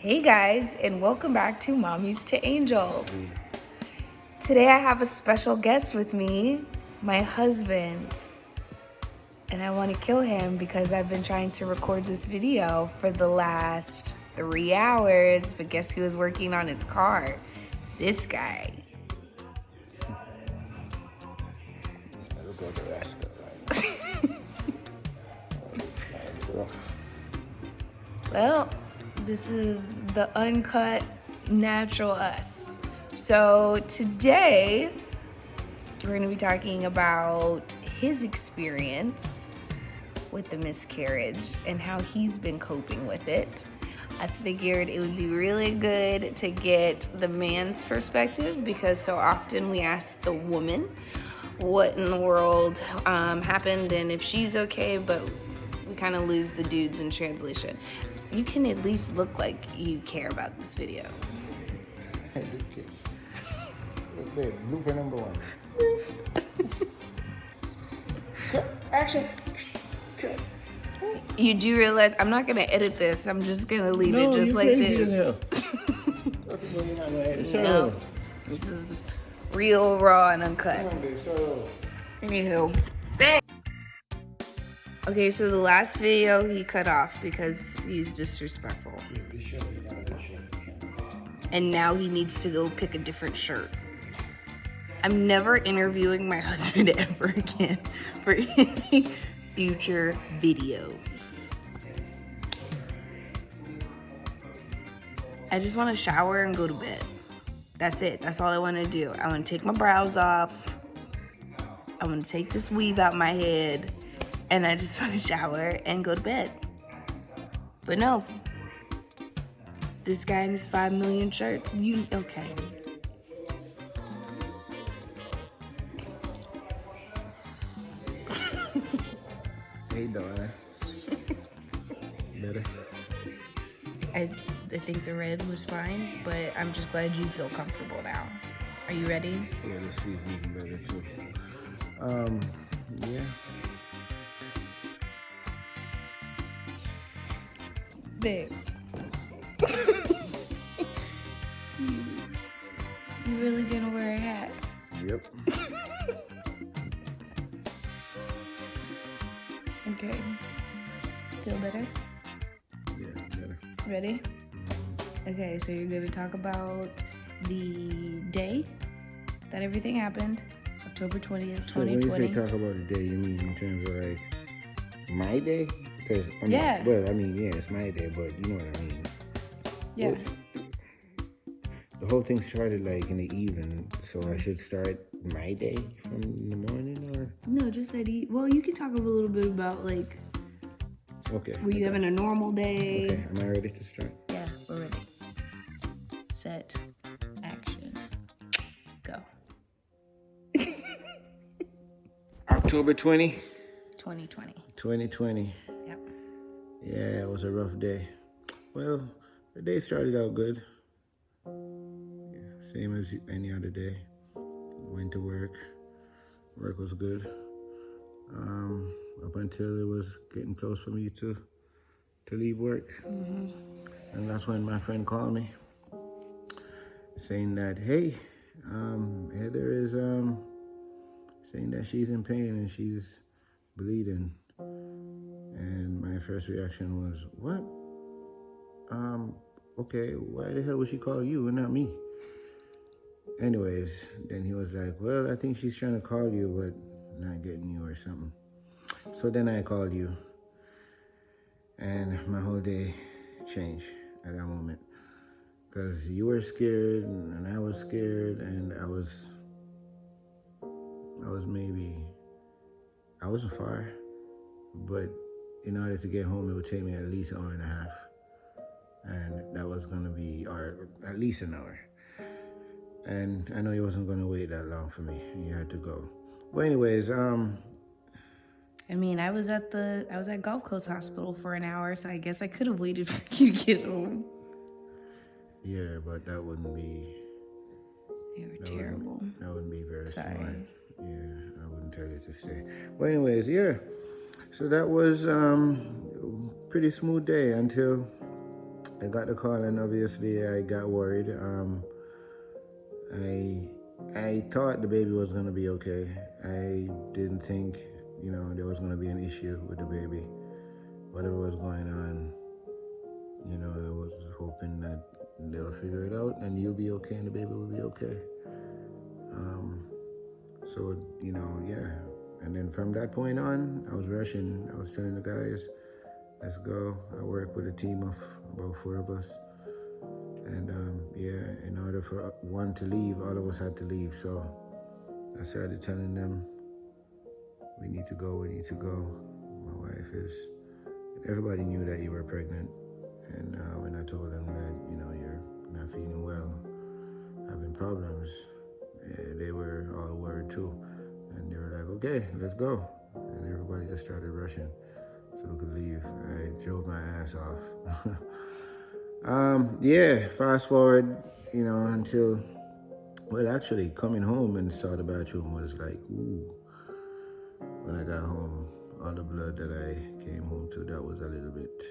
Hey guys, and welcome back to Mommies to Angels. Today I have a special guest with me, my husband. And I want to kill him because I've been trying to record this video for the last 3 hours, but guess who was working on his car? This guy. Look like a rascal, right? Well, this is the uncut, natural us. So today, we're going to be talking about his experience with the miscarriage and how he's been coping with it. I figured it would be really good to get the man's perspective because so often we ask the woman what in the world happened and if she's okay, but we kind of lose the dudes in translation. You can at least look like you care about this video. Hey, look, babe, blooper number 1. Action. Cut. You do realize I'm not gonna edit this. I'm just gonna leave it just like this. No, this is real, raw, and uncut. Anywho, okay, so the last video he cut off because he's disrespectful. And now he needs to go pick a different shirt. I'm never interviewing my husband ever again for any future videos. I just want to shower and go to bed. That's it. That's all I want to do. I want to take my brows off. I want to take this weave out my head. And I just want to shower and go to bed. But no. This guy and his 5 million shirts. Okay. Hey, darling. Better? I think the red was fine, but I'm just glad you feel comfortable now. Are you ready? Yeah, this feels even better too. Yeah. Babe. You really gonna wear a hat? Yep. Okay. Feel better? Yeah, better. Ready? Okay, so you're gonna talk about the day that everything happened, October 20th, 2020. So when you say talk about the day, you mean in terms of like my day? Because yeah. It's my day, but you know what I mean. Yeah. Well, the whole thing started like in the evening, so I should start my day from the morning, or no, just that. Well, you can talk a little bit about like. Okay. Were you having a normal day? Okay. Am I ready to start? Yeah, we're ready. Set. Action. Go. October 20. 2020. 2020. Yep. Yeah, it was a rough day. Well, the day started out good. Yeah, same as any other day. Went to work. Work was good. Up until it was getting close for me to leave work. Mm-hmm. And that's when my friend called me saying that, hey, Heather is saying that she's in pain and she's bleeding. And my first reaction was, what? Okay, why the hell would she call you and not me? Anyways, then he was like, well, I think she's trying to call you, but not getting you or something. So then I called you, and my whole day changed at that moment. Because you were scared, and I was scared, and I wasn't far, but in order to get home, it would take me at least an hour and a half. And that was going to be at least an hour. And I know you wasn't going to wait that long for me. You had to go. But anyways, I mean, I was at Gulf Coast Hospital for an hour, so I guess I could have waited for you to get home. Yeah, but that wouldn't be... You were terrible. That wouldn't be very Sorry. smart. Yeah, I wouldn't tell you to stay. But anyways, yeah. So that was pretty smooth day until I got the call, and obviously I got worried. I I thought the baby was gonna be okay. I didn't think, there was gonna be an issue with the baby. Whatever was going on, I was hoping that they'll figure it out and you'll be okay and the baby will be okay. Um, so, yeah. And then from that point on, I was rushing. I was telling the guys, let's go. I work with a team of about four of us. And yeah, in order for one to leave, all of us had to leave. So I started telling them, we need to go, we need to go. My wife is, everybody knew that you were pregnant. And when I told them that, you're not feeling well, having problems, they were all worried too. And they were like, okay, let's go. And everybody just started rushing so we could leave. I drove my ass off. Yeah, fast forward, until, well, actually, coming home and saw the bathroom was like, ooh. When I got home, all the blood that I came home to, that was a little bit.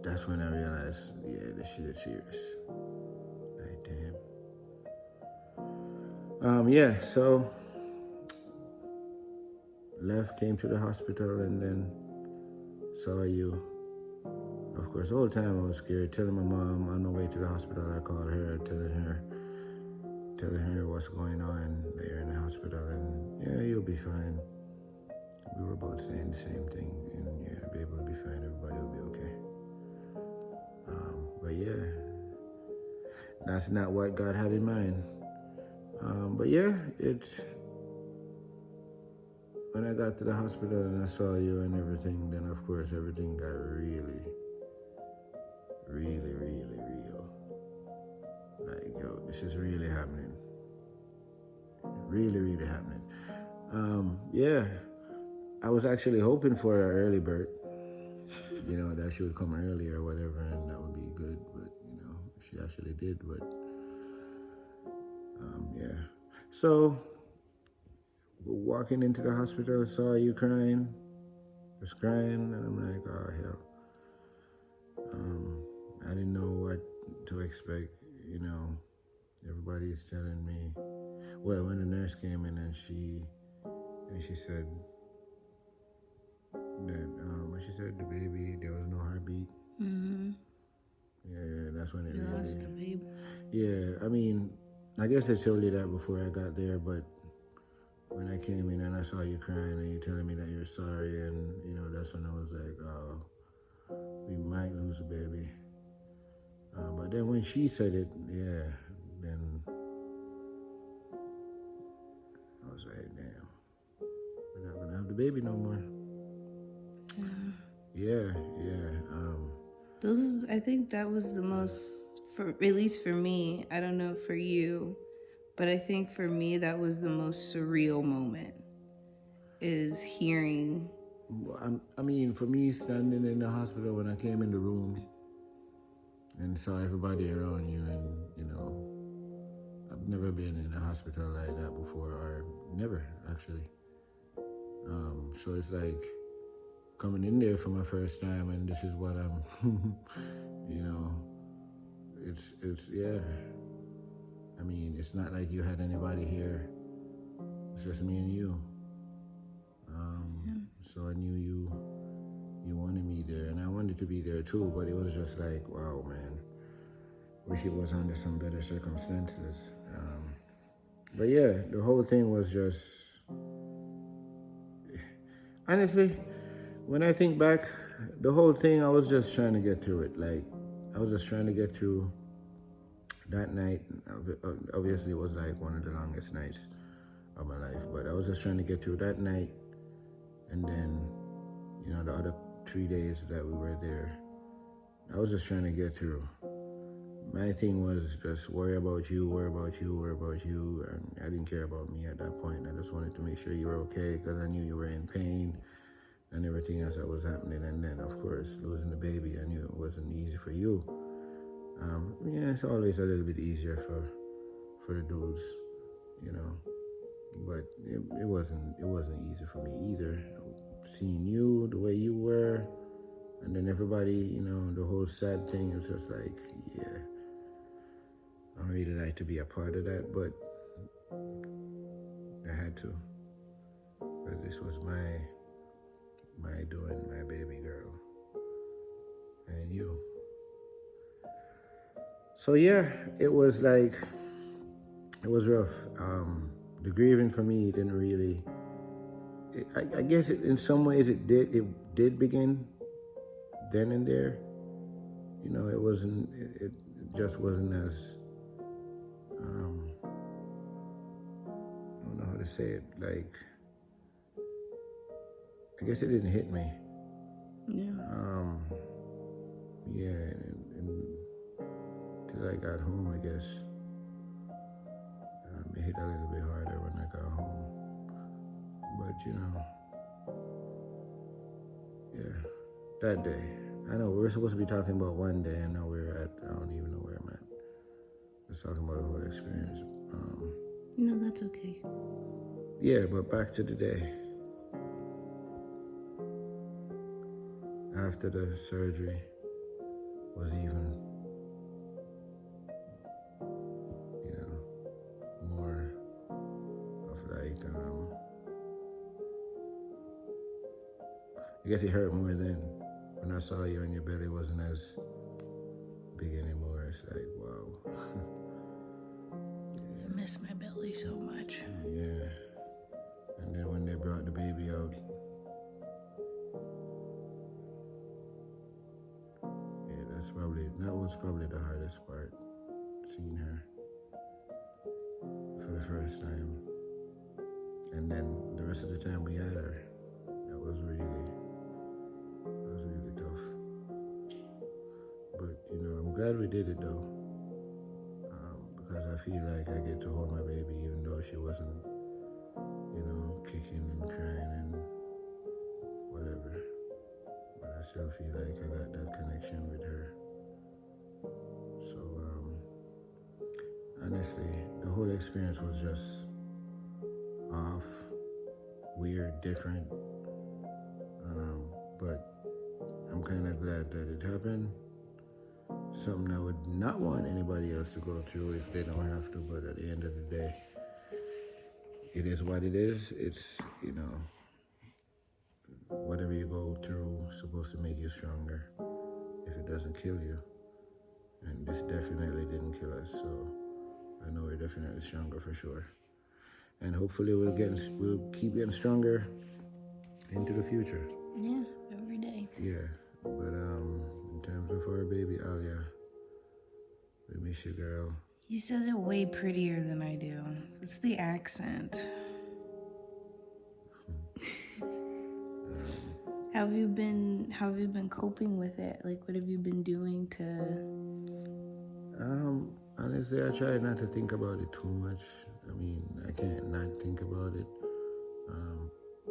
That's when I realized, yeah, this shit is serious. Like, damn. Yeah, so left, came to the hospital, and then saw you. Of course, the whole time I was scared, telling my mom on my way to the hospital. I called her, telling her what's going on. They're in the hospital, and yeah, you'll be fine. We were both saying the same thing, and yeah, the baby will be fine. Everybody will be okay. But yeah, that's not what God had in mind. But yeah, when I got to the hospital and I saw you and everything, then of course everything got really, really, really real. Like, yo, this is really happening. Really, really happening. Yeah, I was actually hoping for an early birth. That she would come early or whatever, and that would be good. But she actually did. But yeah. So walking into the hospital, saw you crying, was crying, and I'm like, oh hell. I didn't know what to expect. Everybody's telling me. Well, when the nurse came in and she said that what she said, the baby, there was no heartbeat. Mm-hmm. Yeah, that's when it You really. lost the baby. Yeah, I mean, I guess they told you that before I got there, but when I came in and I saw you crying and you telling me that you're sorry, and that's when I was like, oh, we might lose a baby. But then when she said it, yeah, then I was like, damn, we're not gonna have the baby no more. Yeah, yeah. I think that was the most, for at least for me. I don't know for you, but I think for me that was the most surreal moment. Is hearing. I mean, for me, standing in the hospital when I came in the room and saw everybody around you, and I've never been in a hospital like that before, or never actually. So it's like coming in there for my first time, and this is what I'm, you know, it's yeah. I mean, it's not like you had anybody here. It's just me and you. So I knew you wanted me there, and I wanted to be there too. But it was just like, wow, man. Wish it was under some better circumstances. But yeah, the whole thing was just, honestly, when I think back, the whole thing, I was just trying to get through it. Like, I was just trying to get through that night. Obviously, it was like one of the longest nights of my life, but I was just trying to get through that night. And then, the other 3 days that we were there, I was just trying to get through. My thing was just worry about you, worry about you, worry about you. And I didn't care about me at that point. I just wanted to make sure you were okay because I knew you were in pain and everything else that was happening. And then, of course, losing the baby, I knew it wasn't easy for you. Yeah, it's always a little bit easier for the dudes, you know. But it wasn't easy for me either. Seeing you the way you were, And then everybody, the whole sad thing is just like, yeah, I really like to be a part of that, but I had to. But this was my doing, my baby girl, and you. So yeah, it was rough. The grieving for me didn't really. I guess in some ways it did. It did begin then and there. It wasn't. It just wasn't as. I don't know how to say it. Like, I guess it didn't hit me. Yeah. Yeah, and till I got home, I guess it hit a little bit harder when I got home. But yeah, that day. I know we're supposed to be talking about one day, and now we're at. I don't even know where I'm at. Just talking about the whole experience. No, that's okay. Yeah, but back to the day. After the surgery was even, more of like, I guess it hurt more then. When I saw you and your belly wasn't as big anymore. It's like, wow. I miss my belly so much. Yeah. And then when they brought the baby out, yeah, that was probably the hardest part, seeing her for the first time. And then the rest of the time we had her, that was really tough. But, I'm glad we did it though. Because I feel like I get to hold my baby even though she wasn't, kicking and crying and whatever. But I still feel like I got that connection with her. So, honestly, the whole experience was just off, weird, different. But I'm kind of glad that it happened. Something I would not want anybody else to go through if they don't have to, but at the end of the day, it is what it is. It's, whatever you go through is supposed to make you stronger if it doesn't kill you. And this definitely didn't kill us, so I know we're definitely stronger for sure. And hopefully we'll keep getting stronger into the future. Yeah, every day. Yeah, but in terms of our baby Alia, we miss you, girl. He says it way prettier than I do. It's the accent. How have you been coping with it? Like, what have you been doing to? Honestly, I try not to think about it too much. I mean, I can't not think about it.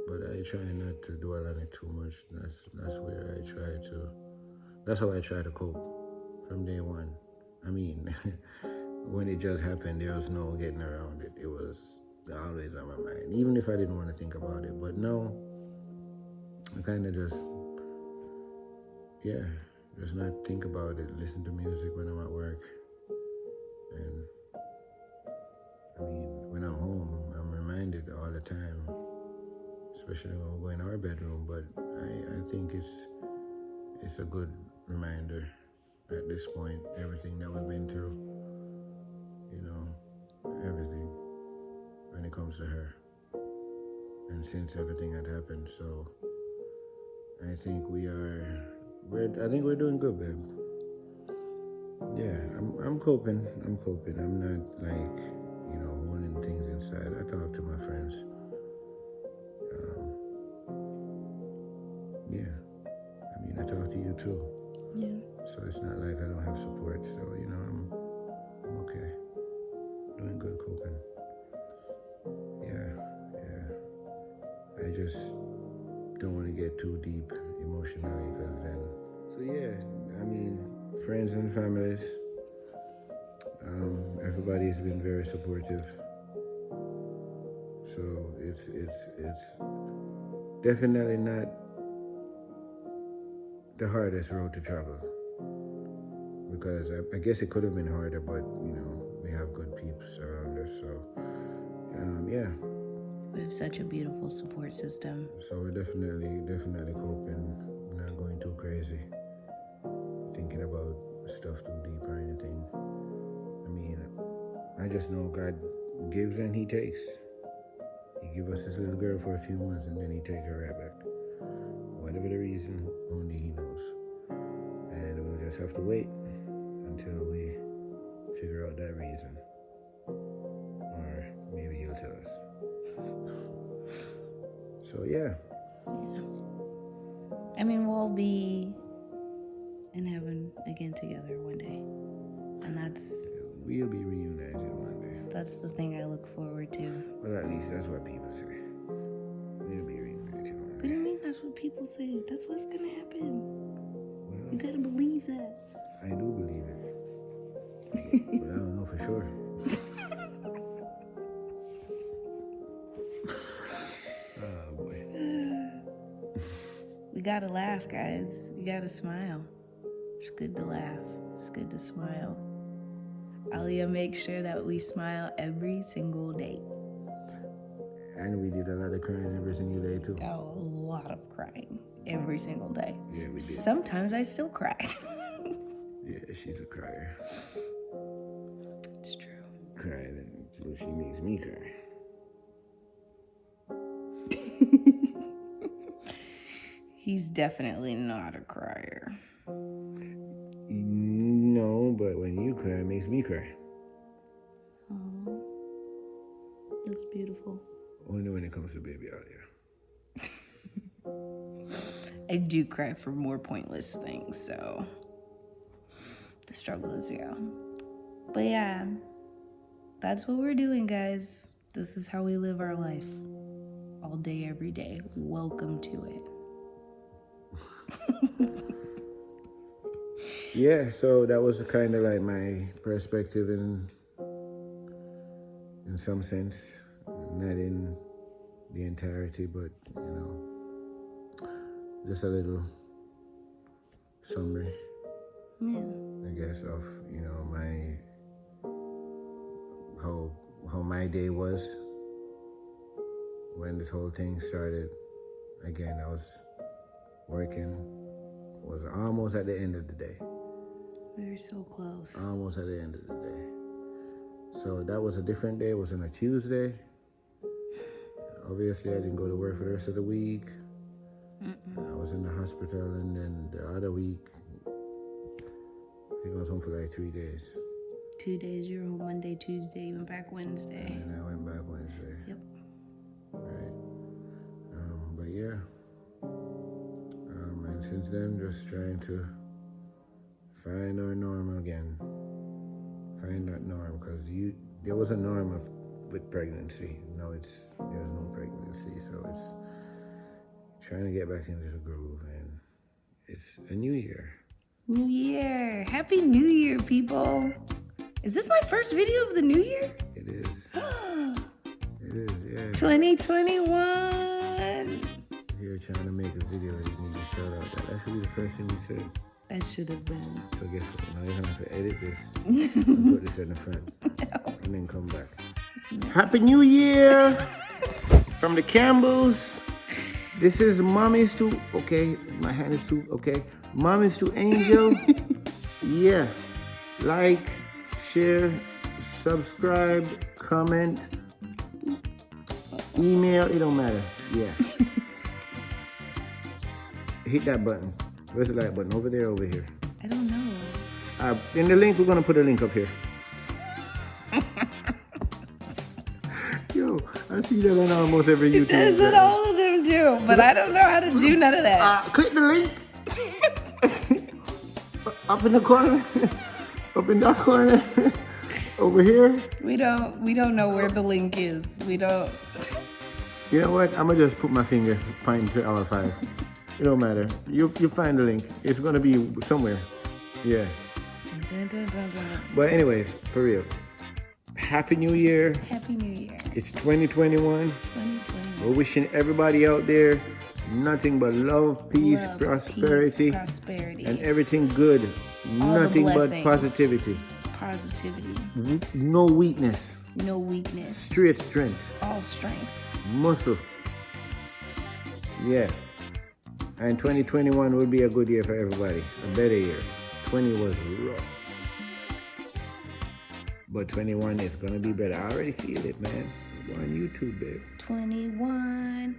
But I try not to dwell on it too much. That's where I try to. That's how I try to cope from day one. I mean, when it just happened, there was no getting around it. It was always on my mind, even if I didn't want to think about it. But no, I kind of just not think about it. Listen to music when I'm at work, and I mean, when I'm home, I'm reminded all the time, especially when we go in our bedroom. But I think it's a good reminder at this point, everything that we've been through, everything when it comes to her. And since everything had happened, so I think I think we're doing good, babe. Yeah, I'm coping. I'm not like, holding things inside. I talk to my friends. Yeah, I mean, I talk to you too. Yeah. So it's not like I don't have support. So, I'm okay. Doing good coping. Yeah. I just don't want to get too deep emotionally because then. So, yeah, I mean, friends and families, everybody's been very supportive. So it's definitely not the hardest road to travel. Because I guess it could have been harder, but we have good peeps around us. So yeah. We have such a beautiful support system. So we're definitely coping. We're not going too crazy, thinking about stuff too deep or anything. I mean, I just know God gives and He takes. He gave us this little girl for a few months and then He takes her right back. Whatever the reason, only He knows. And we'll just have to wait until we figure out that reason. Or maybe He'll tell us. So yeah. I mean, we'll be in heaven again together one day. And we'll be reunited one day. That's the thing I look forward to. Well, at least that's what people say. We'll be reunited one day. But I mean, that's what people say. That's what's gonna happen. Well, You gotta believe that. I do believe it. But I don't know for sure. Oh boy. We gotta laugh, guys. You gotta smile. It's good to laugh. It's good to smile. Alia makes sure that we smile every single day. And we did a lot of crying every single day too. A lot of crying every single day. Yeah, we did. Sometimes I still cry. Yeah, she's a crier. It's true. Crying, so she makes me cry. He's definitely not a crier. No, but when you cry, it makes me cry. Oh, that's beautiful. Only when it comes to baby Alia. I do cry for more pointless things, so the struggle is real. But yeah, that's what we're doing, guys. This is how we live our life. All day, every day. Welcome to it. Yeah, so that was kind of like my perspective in some sense, not in the entirety, but just a little summary, Yeah. I guess, of my how my day was when this whole thing started. Again, I was working, was almost at the end of the day. We were so close. Almost at the end of the day. So that was a different day. It was on a Tuesday. Obviously, I didn't go to work for the rest of the week. I was in the hospital, and then the other week, I think I was home for like 3 days. 2 days, you were home Monday, Tuesday, you went back Wednesday. And then I went back Wednesday. Yep. Right. But yeah. And since then, just trying to find our norm again. Find that norm, because there was a norm with pregnancy. Now there's no pregnancy, so it's trying to get back into the groove, and it's a new year. New Year. Happy New Year, people. Is this my first video of the new year? It is. It is, yeah. 2021. You're trying to make a video, you need to shout out that. That should be the first thing we said. That should have been. So guess what? Now you're gonna have to edit this and put this in the front. And then come back. Happy New Year from the Campbells. This is Mommy's to, okay, my hand is to, okay. Mommy's to Angel. Yeah. Like, share, subscribe, comment, email, it don't matter. Yeah. Hit that button. Where's the like button? Over there, over here. I don't know. In the link, we're gonna put a link up here. Yo, I see that on almost every YouTube. That's what all of them do, but I don't know how to do none of that. Click the link. Up in the corner. Up in that corner. Over here. We don't know where the link is. We don't. You know what? I'm gonna just put my finger, find to hour 5. It don't matter. You find the link. It's gonna be somewhere. Yeah. Dun, dun, dun, dun. But anyways, for real. Happy New Year. Happy New Year. It's 2021. 2021. We're wishing everybody out there Nothing but love, peace, Love, prosperity, peace, prosperity, and everything good. all the Nothing but blessings. positivity. Positivity. No weakness. No weakness. Straight strength. All strength. Muscle. Yeah. And 2021 will be a good year for everybody. A better year. 20 was rough. But 21 is going to be better. I already feel it, man. Go on YouTube, babe. 21.